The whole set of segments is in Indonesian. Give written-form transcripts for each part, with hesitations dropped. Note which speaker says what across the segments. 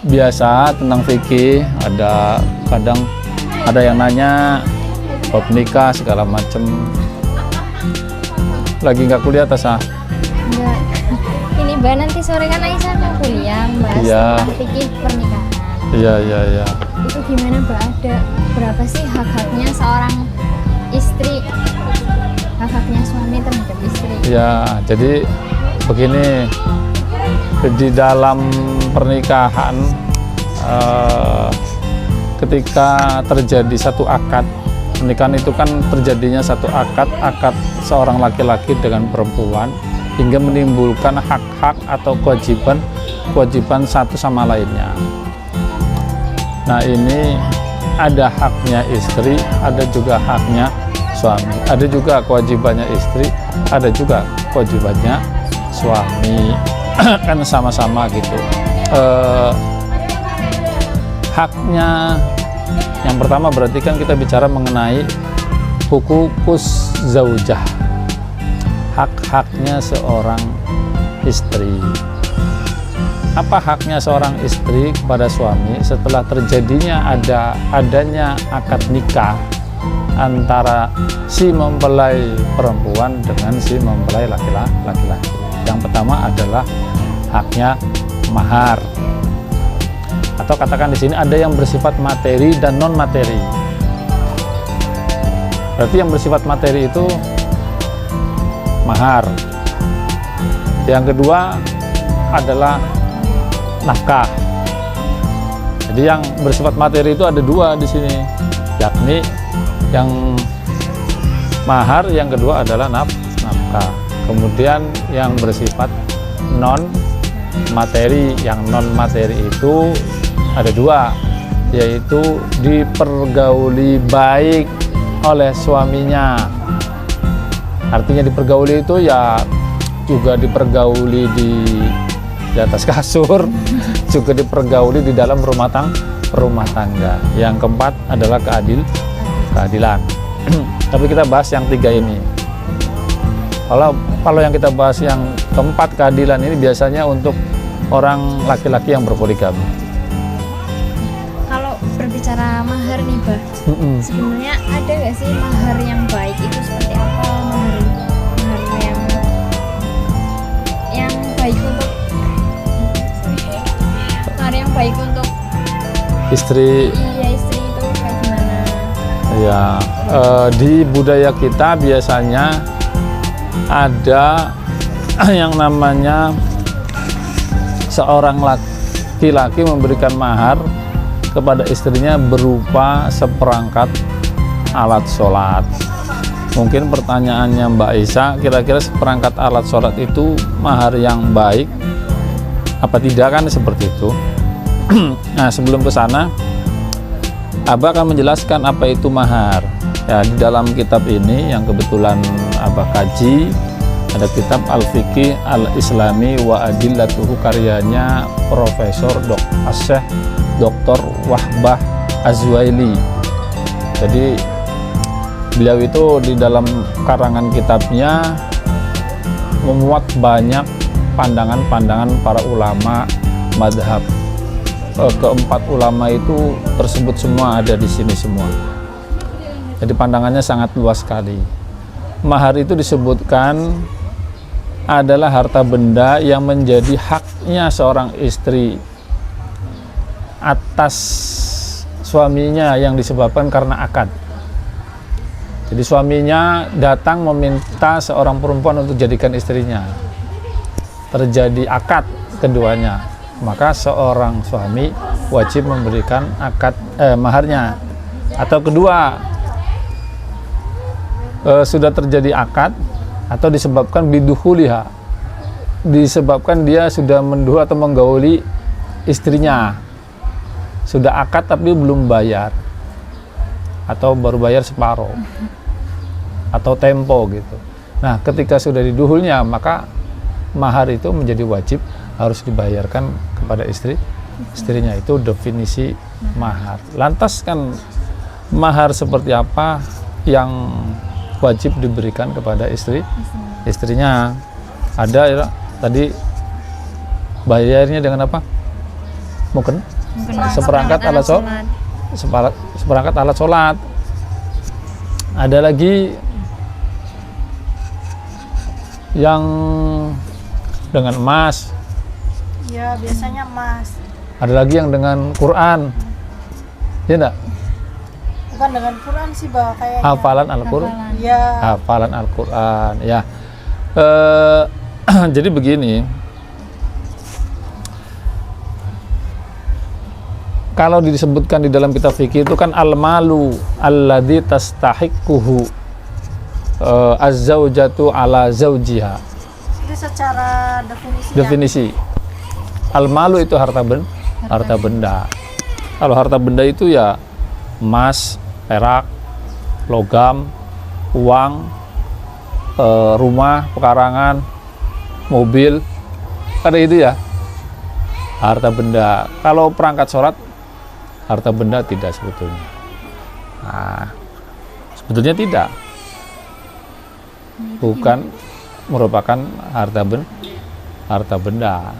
Speaker 1: Biasa tentang fikih, ada kadang ada yang nanya bab nikah segala macem. Lagi nggak kuliah Tasa?
Speaker 2: Enggak. Ini Mbak, nanti sore kan Aisyah mau kuliah bahas
Speaker 1: Iya.
Speaker 2: tentang fikih pernikahan.
Speaker 1: Iya.
Speaker 2: Itu gimana Mbak, ada berapa sih hak-haknya seorang istri, hak-haknya suami terhadap istri?
Speaker 1: Ya, jadi begini, di dalam pernikahan ketika terjadi satu akad pernikahan itu kan terjadinya satu akad seorang laki-laki dengan perempuan hingga menimbulkan hak-hak atau kewajiban satu sama lainnya. Nah, ini ada haknya istri, ada juga haknya suami, ada juga kewajibannya istri, ada juga kewajibannya suami. Kan sama-sama gitu. Haknya yang pertama berarti kan kita bicara mengenai huququs zaujah, hak-haknya seorang istri. Apa haknya seorang istri kepada suami setelah terjadinya adanya akad nikah antara si mempelai perempuan dengan si mempelai laki-laki? Yang pertama adalah haknya mahar, atau katakan di sini ada yang bersifat materi dan non materi. Berarti yang bersifat materi itu mahar. Yang kedua adalah nafkah. Jadi yang bersifat materi itu ada dua di sini, yakni yang mahar, yang kedua adalah nafkah. Kemudian yang bersifat non materi, yang non materi itu ada dua, yaitu dipergauli baik oleh suaminya. Artinya dipergauli itu ya juga dipergauli di atas kasur, juga dipergauli di dalam rumah tangga. Yang keempat adalah keadilan. Tapi kita bahas yang tiga ini. Kalau yang kita bahas yang keempat, keadilan, ini biasanya untuk orang laki-laki yang berpoligami.
Speaker 2: Kalau berbicara mahar nih Mbak, sebenarnya ada nggak sih mahar yang baik itu seperti apa? Mahar yang baik untuk mahar yang baik untuk
Speaker 1: Istri.
Speaker 2: iya, istri itu kayak gimana?
Speaker 1: Ya, di budaya kita biasanya ada yang namanya seorang laki-laki memberikan mahar kepada istrinya berupa seperangkat alat sholat. Mungkin pertanyaannya Mbak Isa, kira-kira seperangkat alat sholat itu mahar yang baik apa tidak, kan seperti itu. Nah, sebelum ke sana, Abah akan menjelaskan apa itu mahar. Ya, di dalam kitab ini yang kebetulan Abah kaji, ada kitab Al-Fiqih Al-Islami wa Adillatuhu, karyanya Profesor Syekh Dr. Wahbah Az-Zuhaili. Jadi beliau itu di dalam karangan kitabnya memuat banyak pandangan-pandangan para ulama madhab. Keempat ulama itu tersebut semua ada di sini semua. Jadi pandangannya sangat luas sekali. Mahar itu disebutkan adalah harta benda yang menjadi haknya seorang istri atas suaminya yang disebabkan karena akad. Jadi suaminya datang meminta seorang perempuan untuk jadikan istrinya. Terjadi akad keduanya, maka seorang suami wajib memberikan maharnya. Atau kedua, sudah terjadi akad atau disebabkan biduhuliha, disebabkan dia sudah menduh atau menggauli istrinya, sudah akad tapi belum bayar atau baru bayar separuh atau tempo gitu. Nah, ketika sudah diduhulnya, maka mahar itu menjadi wajib, harus dibayarkan kepada istrinya. Itu definisi mahar. Lantas kan mahar seperti apa yang wajib diberikan kepada istrinya? Ada ya, tadi bayarnya dengan apa? Mungkin
Speaker 2: Mungkin
Speaker 1: seperangkat alat sholat. Seperangkat alat sholat. Ada lagi yang dengan emas.
Speaker 3: Ya, biasanya emas.
Speaker 1: Ada lagi yang dengan Quran. Ya enggak?
Speaker 3: Bukan dengan Quran sih, Bah, kayaknya.
Speaker 1: Hafalan Al-Qur'an.
Speaker 3: Ya.
Speaker 1: Hafalan Al-Quran, ya. Jadi begini, kalau disebutkan di dalam kitab fikih itu kan al-malu alladzi tastahiquhu az-zaujatu ala zaujiha.
Speaker 3: Itu secara definisi.
Speaker 1: Definisi. Al-malu itu harta benda. Kalau harta benda itu ya emas, perak, logam, uang, rumah, pekarangan, mobil, ada itu ya, harta benda. Kalau perangkat sholat, harta benda tidak sebetulnya. Nah, sebetulnya tidak, bukan merupakan harta benda.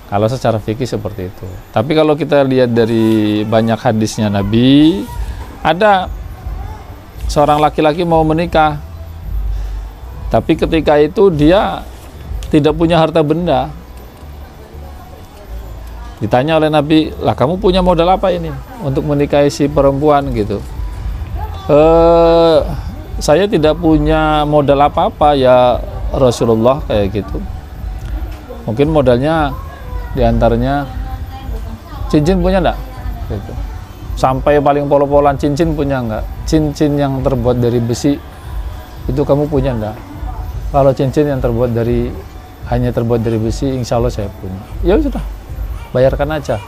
Speaker 1: Kalau secara fikih seperti itu. Tapi kalau kita lihat dari banyak hadisnya Nabi, ada seorang laki-laki mau menikah, tapi ketika itu dia tidak punya harta benda. Ditanya oleh Nabi, lah kamu punya modal apa ini untuk menikahi si perempuan gitu? Saya tidak punya modal apa-apa ya Rasulullah, kayak gitu. Mungkin modalnya diantaranya cincin punya enggak? Gitu. Sampai paling pol-polan cincin punya enggak? Cincin yang terbuat dari besi itu kamu punya enggak? Kalau cincin yang hanya terbuat dari besi, insya Allah saya punya. Ya sudah, bayarkan aja.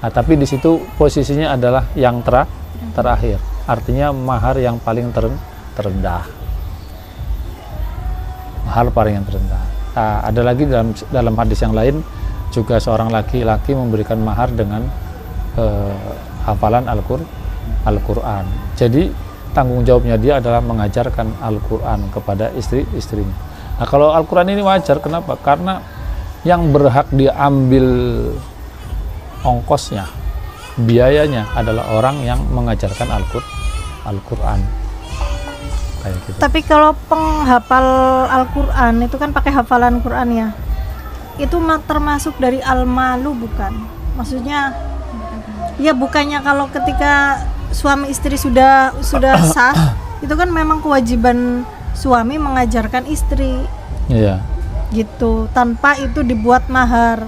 Speaker 1: Nah, tapi di situ posisinya adalah yang terakhir. Artinya mahar yang paling terendah. Mahar paling yang terendah. Nah, ada lagi dalam hadis yang lain juga seorang laki-laki memberikan mahar dengan hafalan Al-Quran. Jadi tanggung jawabnya dia adalah mengajarkan Al-Quran kepada istri-istrinya. Nah, kalau Al-Quran ini wajar, kenapa? Karena yang berhak diambil ongkosnya, biayanya adalah orang yang mengajarkan Al-Quran. Kayak gitu.
Speaker 3: Tapi kalau penghafal Al-Quran itu kan pakai hafalan Quran ya, itu termasuk dari al-malu bukan? Maksudnya ya bukannya kalau ketika suami istri sudah sah, itu kan memang kewajiban suami mengajarkan istri.
Speaker 1: Iya.
Speaker 3: Gitu, tanpa itu dibuat mahar.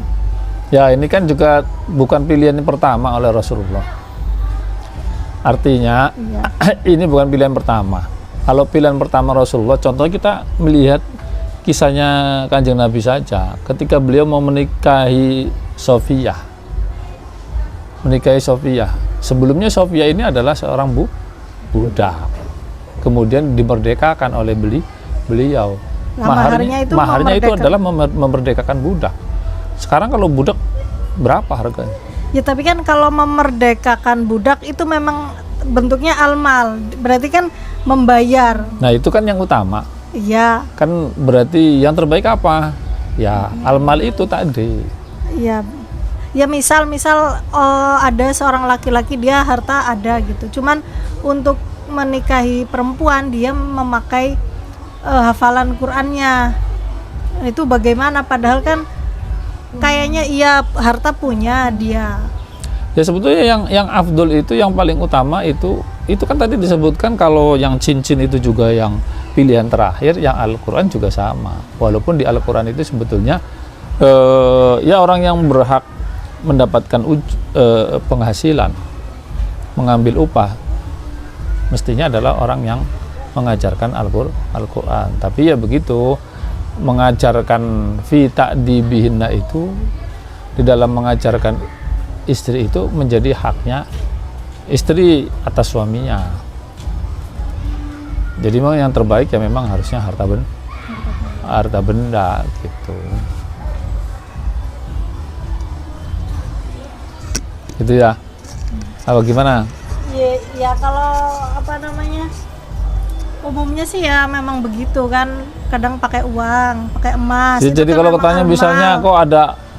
Speaker 1: Ya, ini kan juga bukan pilihan yang pertama oleh Rasulullah. Artinya
Speaker 3: Iya.
Speaker 1: ini bukan pilihan pertama. Kalau pilihan pertama Rasulullah, contohnya kita melihat kisahnya Kanjeng Nabi saja. Ketika beliau mau menikahi Sofiyah. Sebelumnya Sofiyah ini adalah seorang budak. Kemudian dimerdekakan oleh beliau.
Speaker 3: Nah,
Speaker 1: maharnya itu adalah memerdekakan budak. Sekarang kalau budak berapa harganya?
Speaker 3: Ya tapi kan kalau memerdekakan budak itu memang bentuknya almal, berarti kan membayar.
Speaker 1: Nah itu kan yang utama.
Speaker 3: Iya.
Speaker 1: Kan berarti yang terbaik apa? Ya almal itu tadi.
Speaker 3: Iya. Ya misal ada seorang laki-laki dia harta ada gitu. Cuman untuk menikahi perempuan dia memakai hafalan Qur'annya. Itu bagaimana? Padahal kan kayaknya iya harta punya dia.
Speaker 1: Ya sebetulnya yang afdol itu, yang paling utama itu kan tadi disebutkan kalau yang cincin itu juga yang pilihan terakhir, yang Al-Quran juga sama. Walaupun di Al-Quran itu sebetulnya ya orang yang berhak mendapatkan penghasilan, mengambil upah, mestinya adalah orang yang mengajarkan Al-Quran. Tapi ya begitu, mengajarkan fi ta'dibihinna itu, di dalam mengajarkan istri itu menjadi haknya istri atas suaminya. Jadi memang yang terbaik ya memang harusnya harta benda gitu. Gitu ya. Apa gimana?
Speaker 3: Ya kalau apa namanya, umumnya sih ya memang begitu kan, kadang pakai uang, pakai emas.
Speaker 1: Jadi kalau katanya misalnya kok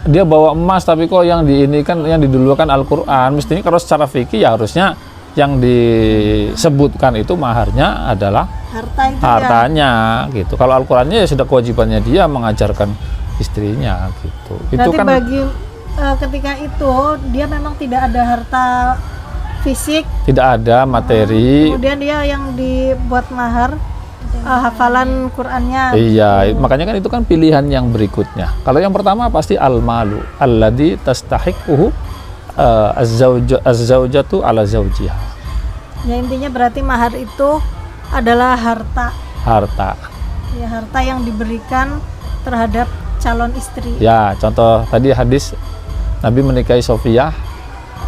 Speaker 1: dia bawa emas tapi kok yang di ini kan yang didulukan Al-Qur'an. Mestinya kalau secara fikih ya harusnya yang disebutkan itu maharnya adalah
Speaker 3: Harta itu ya.
Speaker 1: hartanya gitu. Kalau Al-Qur'annya ya sudah kewajibannya dia mengajarkan istrinya gitu. Itu
Speaker 3: Berarti
Speaker 1: kan
Speaker 3: bagi ketika itu dia memang tidak ada harta fisik,
Speaker 1: tidak ada materi.
Speaker 3: kemudian dia yang dibuat mahar hafalan Qur'annya.
Speaker 1: Iya, makanya kan itu kan pilihan yang berikutnya. Kalau yang pertama pasti al-malu alladzi tastahiquhu az-zaujatu ala zaujiha.
Speaker 3: Ya intinya berarti mahar itu adalah harta.
Speaker 1: Harta.
Speaker 3: Ya, harta yang diberikan terhadap calon istri
Speaker 1: Ya, contoh tadi hadis Nabi menikahi Sofiyah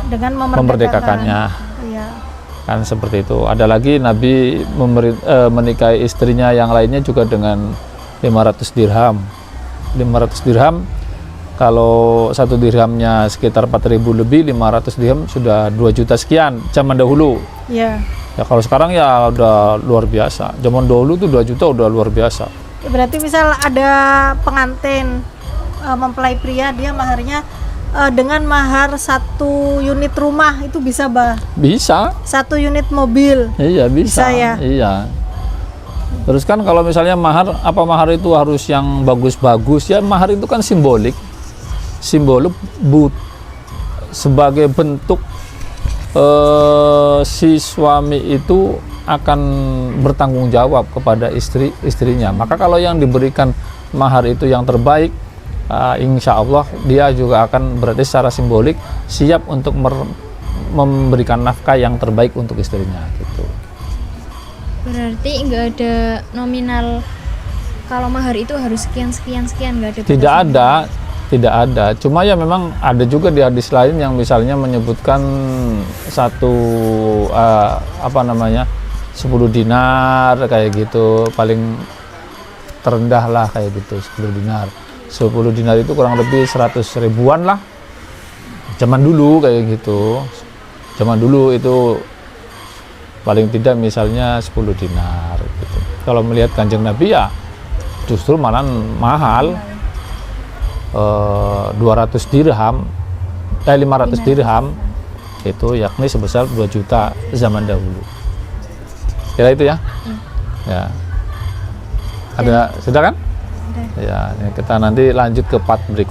Speaker 3: dengan
Speaker 1: memerdekakannya.
Speaker 3: Iya.
Speaker 1: Kan seperti itu. Ada lagi Nabi menikahi istrinya yang lainnya juga dengan 500 dirham. 500 dirham, kalau satu dirhamnya sekitar 4.000 lebih, 500 dirham sudah 2 juta sekian zaman dahulu.
Speaker 3: Iya.
Speaker 1: Ya kalau sekarang ya udah luar biasa. Zaman dahulu tuh 2 juta udah luar biasa.
Speaker 3: Ya, berarti misal ada pengantin mempelai pria, dia maharnya dengan mahar 1 unit rumah itu bisa, Bah?
Speaker 1: Bisa.
Speaker 3: 1 unit mobil.
Speaker 1: Iya bisa.
Speaker 3: Bisa ya?
Speaker 1: Iya. Terus kan kalau misalnya mahar, apa mahar itu harus yang bagus-bagus ya? Mahar itu kan simbolik. Simbolik sebagai bentuk si suami itu akan bertanggung jawab kepada istrinya. Maka kalau yang diberikan mahar itu yang terbaik, insya Allah dia juga akan berarti secara simbolik siap untuk memberikan nafkah yang terbaik untuk istrinya gitu.
Speaker 2: Berarti nggak ada nominal kalau mahar itu harus sekian nggak ada
Speaker 1: Tidak
Speaker 2: batasnya?
Speaker 1: tidak ada. Cuma ya memang ada juga di hadis lain yang misalnya menyebutkan satu 10 dinar kayak gitu, paling terendah lah kayak gitu 10 dinar. 10 dinar itu kurang lebih 100 ribuan lah. Zaman dulu kayak gitu. Zaman dulu itu paling tidak misalnya 10 dinar gitu. Kalau melihat Kanjeng Nabi ya justru malah mahal. 200 dirham 500 dirham itu yakni sebesar 2 juta zaman dahulu. Kira itu ya? Ya. Ada sudah kan? Ya, kita nanti lanjut ke part berikut.